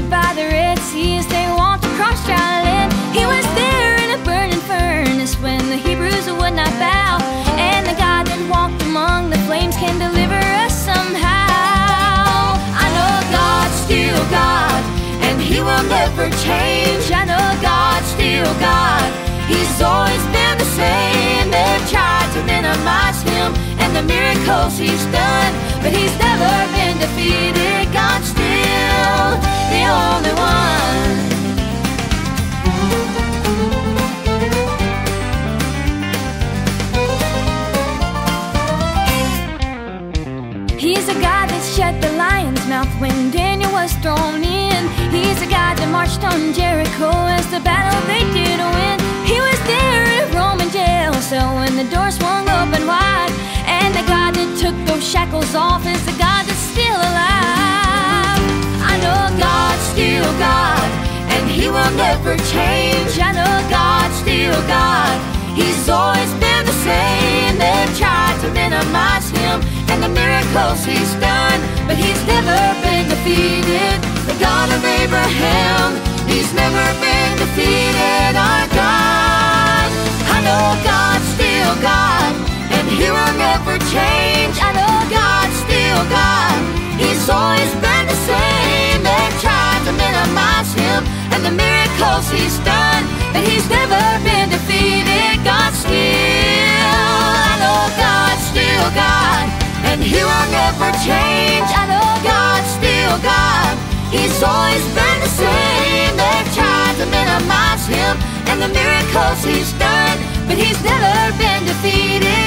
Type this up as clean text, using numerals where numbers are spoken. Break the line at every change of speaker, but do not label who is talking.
defeated by the Red Sea as they walked across dry land. He was there in a burning furnace when the Hebrews would not bow. And the God that walked among the flames can deliver us somehow. I know God's still God, and He will never change. I know God's still God, He's always been the same. They've tried to minimize Him and the miracles He's done, but He's never been defeated. God's still the only one. He's a God that shut the lion's mouth when Daniel was thrown in. He's a God that marched on Jericho as the battle they did win. He was there in a Roman jail cell when the door swung open wide. And the God that took those shackles off is the God that's still alive. I know God's still God, and He will never change. I know God's still God, He's always been the same. They've tried to minimize Him and the miracles He's done, but He's never been defeated. The God of Abraham, He's never been defeated. Our God, I know God's still God, and He will never change. I know God's still God, He's always been the same. They've tried to minimize Him and the miracles He's done, but He's never been defeated. God's still, I know God's still God, and He will never change. I know God's still God, He's always been the same. They've tried to minimize Him and the miracles He's done, but He's never been defeated.